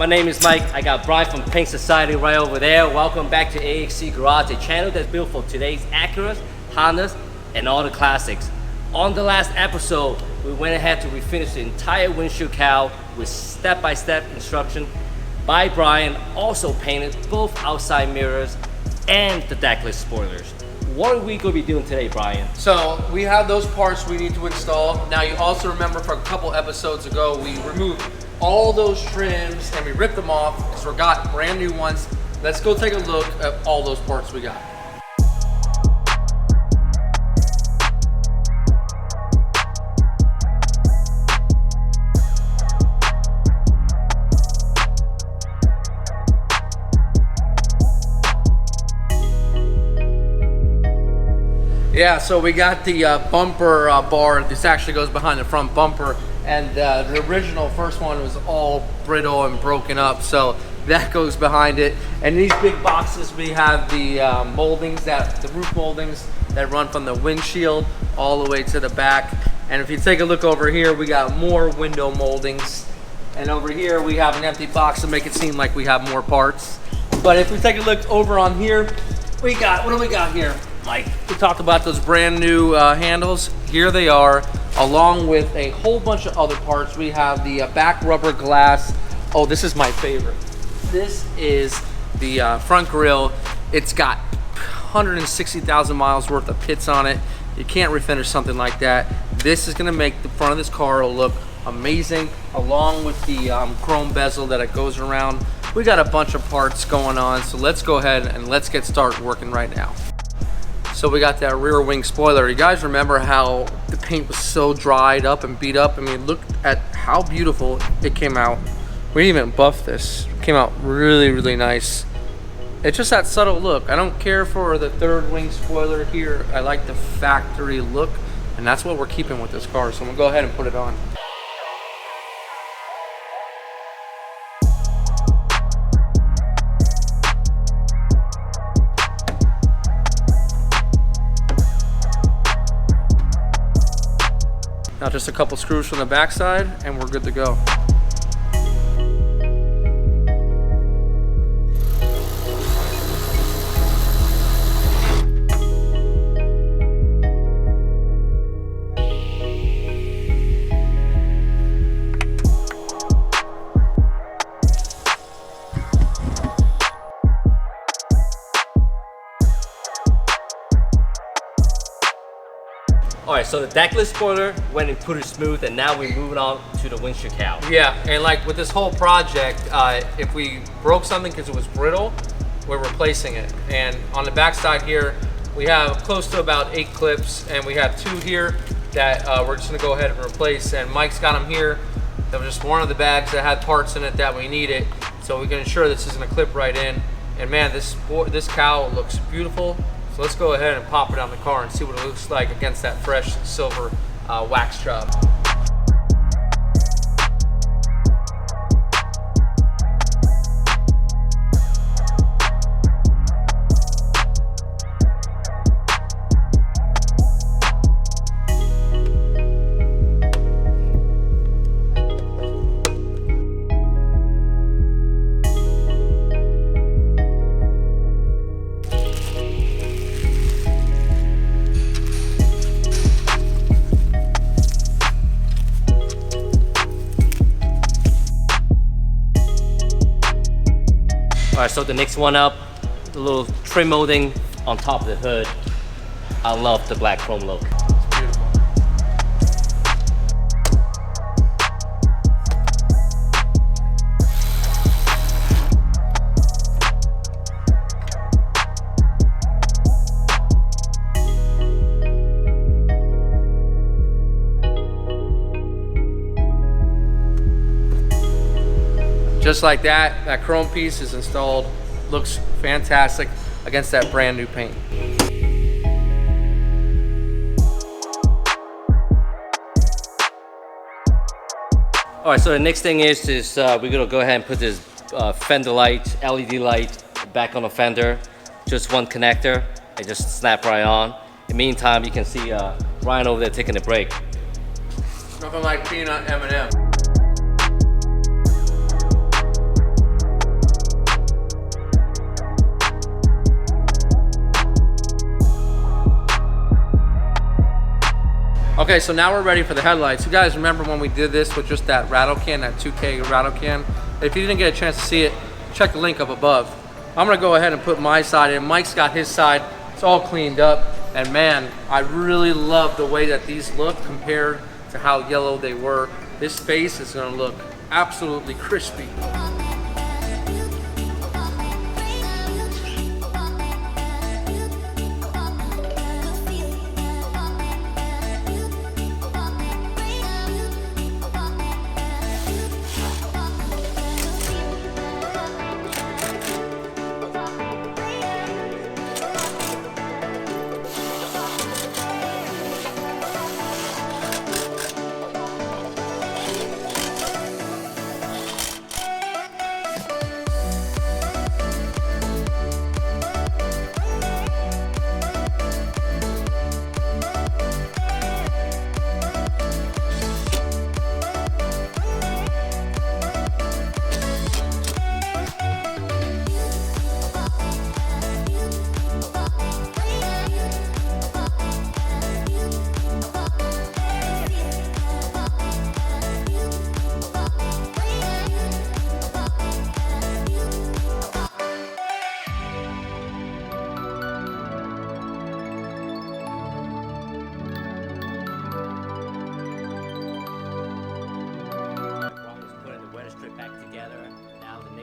My name is Mike. I got Brian from Paint Society right over there. Welcome back to AXC Garage, a channel that's built for today's Acuras, Hondas, and all the classics. On the last episode, we went ahead to refinish the entire windshield cowl with step-by-step instruction by Brian. Also painted both outside mirrors and the deckless spoilers. What are we going to be doing today, Brian? So we have those parts we need to install. Now you also remember from a couple episodes ago, we removed all those trims and we ripped them off because we got brand new ones. Let's go take a look at all those parts we got. Yeah, so we got the bumper bar. This actually goes behind the front bumper, and the original first one was all brittle and broken up, so that goes behind it. And these big boxes, we have the moldings, the roof moldings that run from the windshield all the way to the back. And if you take a look over here, we got more window moldings, and over here we have an empty box to make it seem like we have more parts. But if we take a look over on here, what do we got here? Like we talked about those brand new handles. Here they are, along with a whole bunch of other parts. We have the back rubber glass. Oh, this is my favorite. This is the front grille. It's got 160,000 miles worth of pits on it. You can't refinish something like that. This is gonna make the front of this car look amazing, along with the chrome bezel that it goes around. We got a bunch of parts going on, so let's go ahead and let's get started working right now. So we got that rear wing spoiler. You guys remember how the paint was so dried up and beat up? I mean, look at how beautiful it came out. We didn't even buff this. It came out really, really nice. It's just that subtle look. I don't care for the third wing spoiler here. I like the factory look, and that's what we're keeping with this car. So I'm gonna go ahead and put it on. Now just a couple screws from the backside and we're good to go. Alright, so the deckless spoiler went in pretty smooth, and now we're moving on to the windshield cowl. Yeah, and like with this whole project, if we broke something because it was brittle, we're replacing it. And on the back side here, we have close to about 8 clips, and we have 2 here that we're just gonna go ahead and replace. And Mike's got them here. That was just one of the bags that had parts in it that we needed. So we can ensure this is gonna clip right in. And man, this cowl looks beautiful. So let's go ahead and pop it on the car and see what it looks like against that fresh silver wax job. Alright, so the next one up, the little trim molding on top of the hood. I love the black chrome look. It's beautiful. Just like that, that chrome piece is installed. Looks fantastic against that brand new paint. Alright, so the next thing is we're gonna go ahead and put this fender light, LED light back on the fender. Just one connector, it just snap right on. In the meantime, you can see Ryan over there taking a break. Nothing like peanut M&M. Okay, so now we're ready for the headlights. You guys remember when we did this with just that rattle can, that 2K rattle can? If you didn't get a chance to see it, check the link up above. I'm gonna go ahead and put my side in. Mike's got his side. It's all cleaned up. And man, I really love the way that these look compared to how yellow they were. This face is gonna look absolutely crispy.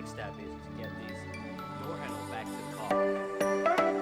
Step is to get these door handles back to the car.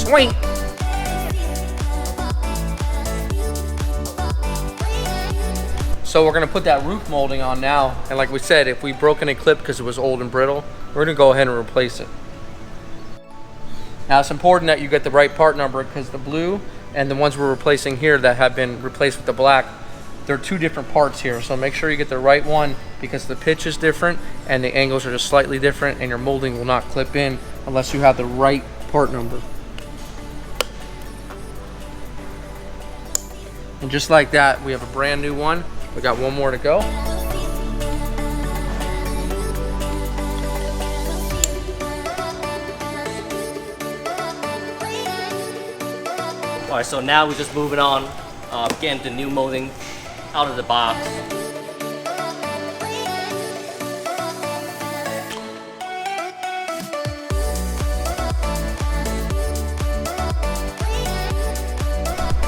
Sweet. So we're gonna put that roof molding on now. And like we said, if we broke any clip because it was old and brittle, we're gonna go ahead and replace it. Now it's important that you get the right part number because the blue and the ones we're replacing here that have been replaced with the black, they're two different parts here. So make sure you get the right one because the pitch is different and the angles are just slightly different and your molding will not clip in unless you have the right part number. And just like that, we have a brand new one. We got one more to go. All right, so now we're just moving on, getting the new molding out of the box.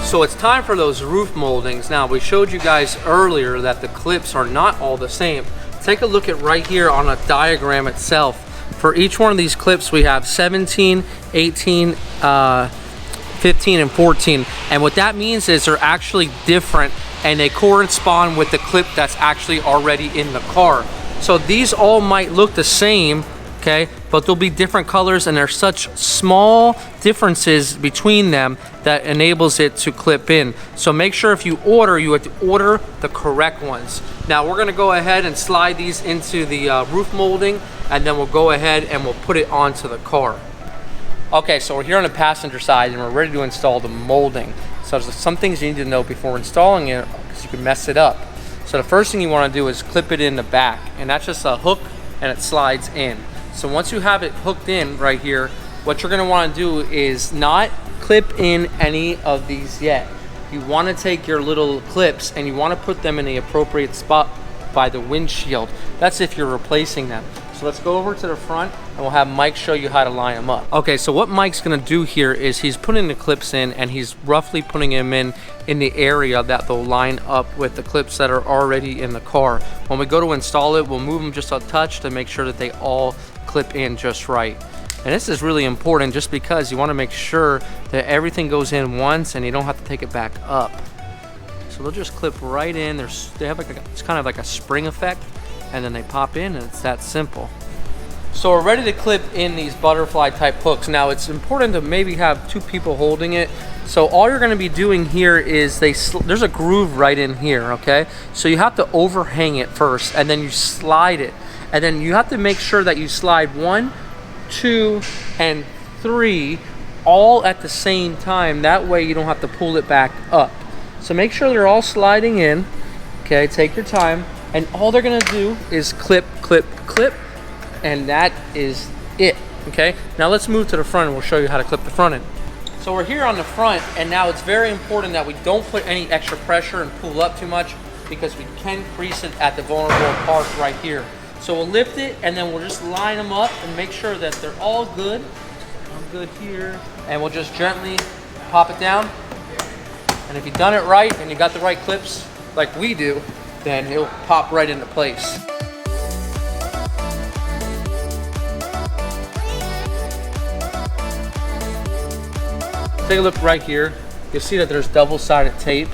So it's time for those roof moldings. Now we showed you guys earlier that the clips are not all the same. Take a look at right here on a diagram itself. For each one of these clips we have 17, 18, 15 and 14. And what that means is they're actually different and they correspond with the clip that's actually already in the car. So these all might look the same, okay, but there'll be different colors and there's such small differences between them that enables it to clip in. So make sure if you have to order the correct ones. Now we're gonna go ahead and slide these into the roof molding and then we'll go ahead and we'll put it onto the car. Okay, so we're here on the passenger side and we're ready to install the molding. So there's some things you need to know before installing it because you can mess it up. So the first thing you wanna do is clip it in the back, and that's just a hook and it slides in. So once you have it hooked in right here, what you're gonna wanna do is not clip in any of these yet. You wanna take your little clips and you wanna put them in the appropriate spot by the windshield. That's if you're replacing them. So let's go over to the front and we'll have Mike show you how to line them up. Okay, so what Mike's gonna do here is he's putting the clips in and he's roughly putting them in the area that they'll line up with the clips that are already in the car. When we go to install it, we'll move them just a touch to make sure that they all clip in just right. And this is really important just because you wanna make sure that everything goes in once and you don't have to take it back up. So they'll just clip right in. They have like it's kind of like a spring effect, and then they pop in, and it's that simple. So we're ready to clip in these butterfly type hooks. Now it's important to maybe have 2 people holding it. So all you're gonna be doing here is there's a groove right in here, okay? So you have to overhang it first, and then you slide it. And then you have to make sure that you slide 1, 2, and 3 all at the same time. That way you don't have to pull it back up. So make sure they're all sliding in, okay? Take your time. And all they're gonna do is clip, clip, clip, and that is it, okay? Now let's move to the front and we'll show you how to clip the front end. So we're here on the front, and now it's very important that we don't put any extra pressure and pull up too much, because we can crease it at the vulnerable part right here. So we'll lift it and then we'll just line them up and make sure that they're all good. I'm good here. And we'll just gently pop it down. And if you've done it right and you got the right clips like we do, then it'll pop right into place. Take a look right here. You'll see that there's double-sided tape.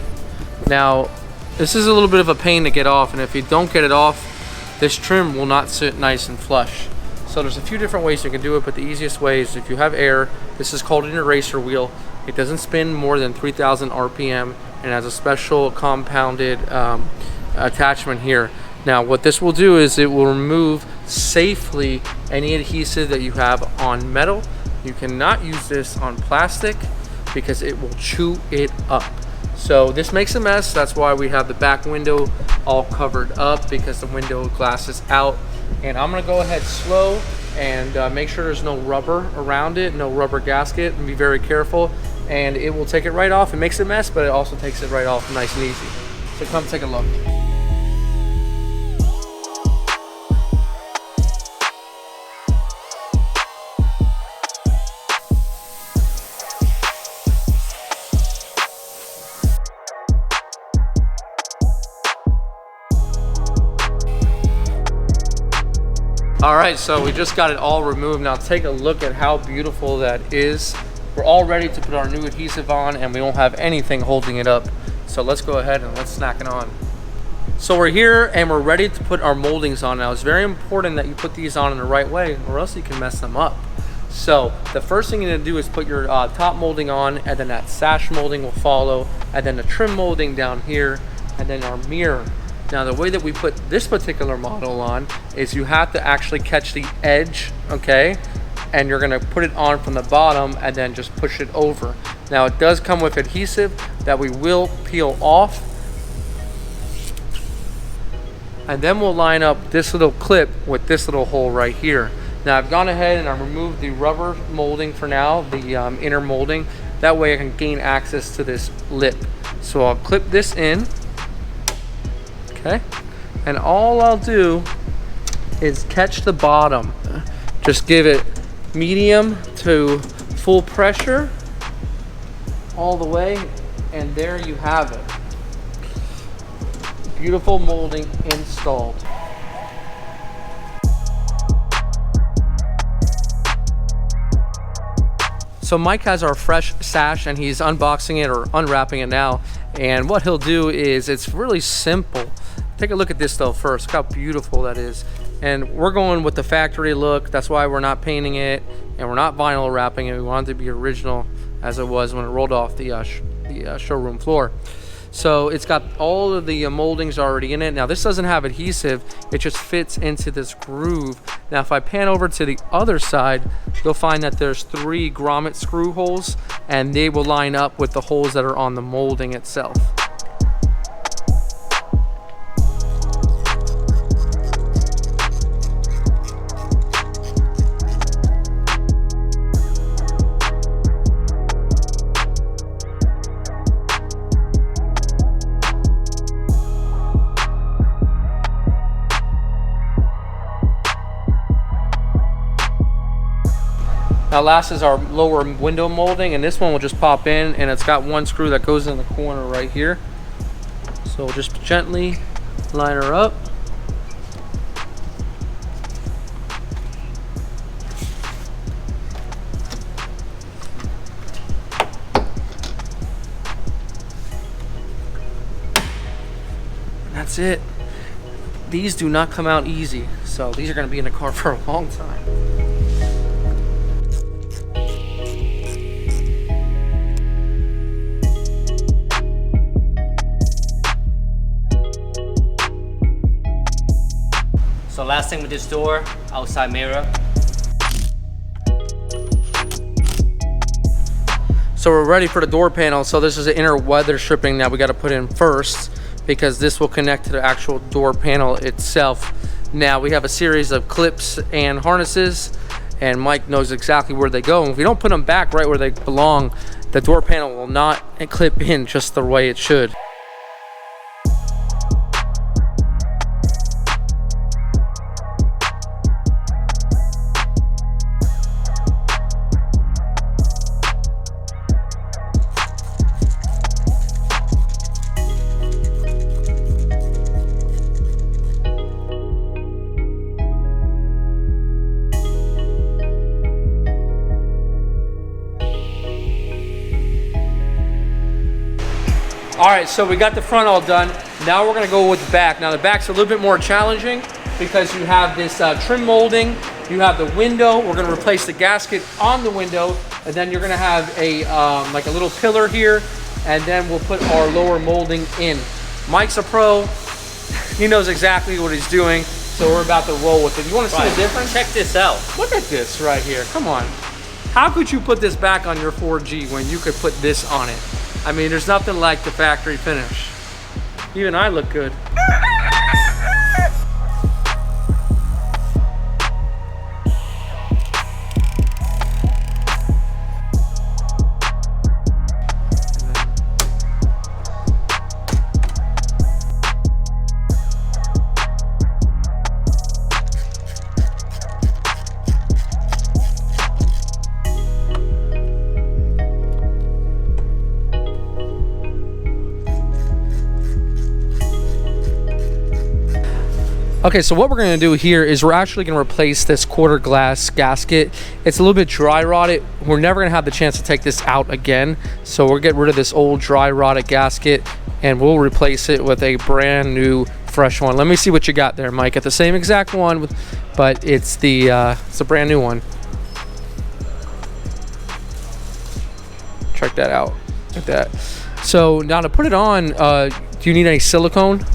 Now, this is a little bit of a pain to get off, and if you don't get it off, this trim will not sit nice and flush. So there's a few different ways you can do it, but the easiest way is if you have air. This is called an eraser wheel. It doesn't spin more than 3,000 RPM and has a special compounded attachment here. Now what this will do is it will remove safely any adhesive that you have on metal. You cannot use this on plastic because it will chew it up. So this makes a mess. That's why we have the back window all covered up, because the window glass is out. And I'm gonna go ahead slow and make sure there's no rubber around it, no rubber gasket, and be very careful. And it will take it right off. It makes a mess, but it also takes it right off nice and easy. So come take a look. All right, so we just got it all removed. Now take a look at how beautiful that is. We're all ready to put our new adhesive on, and we won't have anything holding it up. So let's go ahead and let's snack it on. So we're here and we're ready to put our moldings on. Now it's very important that you put these on in the right way, or else you can mess them up. So the first thing you're gonna do is put your top molding on, and then that sash molding will follow, and then the trim molding down here, and then our mirror. Now the way that we put this particular model on is you have to actually catch the edge, okay? And you're gonna put it on from the bottom and then just push it over. Now it does come with adhesive that we will peel off. And then we'll line up this little clip with this little hole right here. Now I've gone ahead and I removed the rubber molding for now, the inner molding. That way I can gain access to this lip. So I'll clip this in. Okay, and all I'll do is catch the bottom. Just give it medium to full pressure all the way, and there you have it. Beautiful molding installed. So Mike has our fresh sash and he's unboxing it or unwrapping it now. And what he'll do is, it's really simple. Take a look at this though first. Look how beautiful that is. And we're going with the factory look. That's why we're not painting it and we're not vinyl wrapping it. We want it to be original as it was when it rolled off the showroom floor. So it's got all of the moldings already in it. Now this doesn't have adhesive, it just fits into this groove. Now if I pan over to the other side, you'll find that there's 3 grommet screw holes, and they will line up with the holes that are on the molding itself. Now last is our lower window molding, and this one will just pop in, and it's got one screw that goes in the corner right here. So we'll just gently line her up. That's it. These do not come out easy, so these are going to be in the car for a long time. So last thing with this door, outside mirror. So we're ready for the door panel. So this is the inner weather stripping that we got to put in first, because this will connect to the actual door panel itself. Now we have a series of clips and harnesses, and Mike knows exactly where they go. And if we don't put them back right where they belong, the door panel will not clip in just the way it should. All right, so we got the front all done. Now we're gonna go with the back. Now the back's a little bit more challenging because you have this trim molding, you have the window. We're gonna replace the gasket on the window, and then you're gonna have a like a little pillar here, and then we'll put our lower molding in. Mike's a pro. He knows exactly what he's doing, so we're about to roll with it. You wanna see the difference? Check this out. Look at this right here, come on. How could you put this back on your 4G when you could put this on it? I mean, there's nothing like the factory finish. Even I look good. Okay, so what we're gonna do here is we're actually gonna replace this quarter glass gasket. It's a little bit dry rotted. We're never gonna have the chance to take this out again. So we'll get rid of this old dry rotted gasket and we'll replace it with a brand new fresh one. Let me see what you got there, Mike. It's the same exact one, but it's a brand new one. Check that out, like that. So now to put it on, do you need any silicone,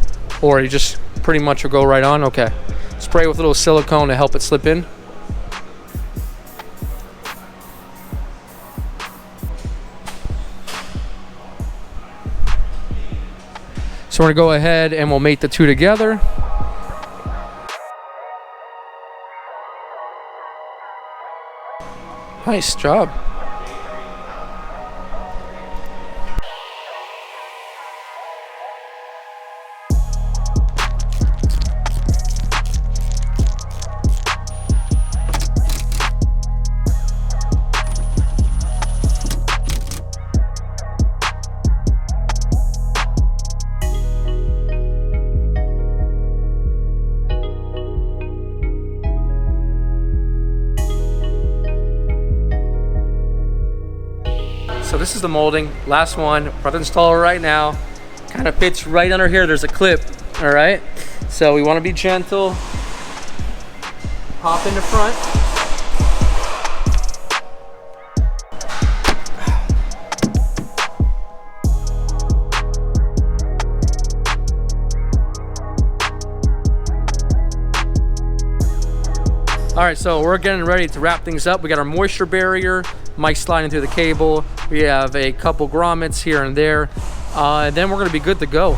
or you just pretty much will go right on? Okay. Spray with a little silicone to help it slip in. So we're gonna go ahead and we'll mate the two together. Nice job. So this is the molding, last one, about to install it right now. Kind of fits right under here, there's a clip, all right? So we wanna be gentle. Pop in the front. All right, so we're getting ready to wrap things up. We got our moisture barrier, Mike sliding through the cable. We have a couple grommets here and there. And then we're gonna be good to go.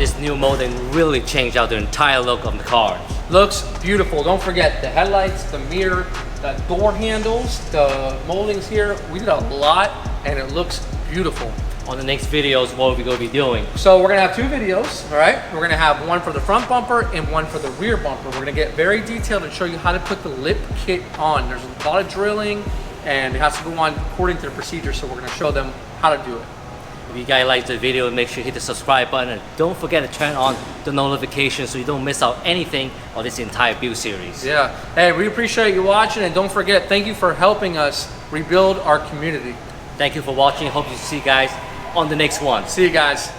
this new molding really changed out the entire look of the car. Looks beautiful. Don't forget the headlights, the mirror, the door handles, the moldings here. We did a lot and it looks beautiful. On the next videos, what we're going to be doing. So we're going to have 2 videos, all right? We're going to have one for the front bumper and one for the rear bumper. We're going to get very detailed and show you how to put the lip kit on. There's a lot of drilling and it has to go on according to the procedure, so we're going to show them how to do it. If you guys like the video, make sure you hit the subscribe button and don't forget to turn on the notifications so you don't miss out anything on this entire build series. Yeah. Hey, we appreciate you watching, and don't forget, thank you for helping us rebuild our community. Thank you for watching. Hope to see you guys on the next one. See you guys.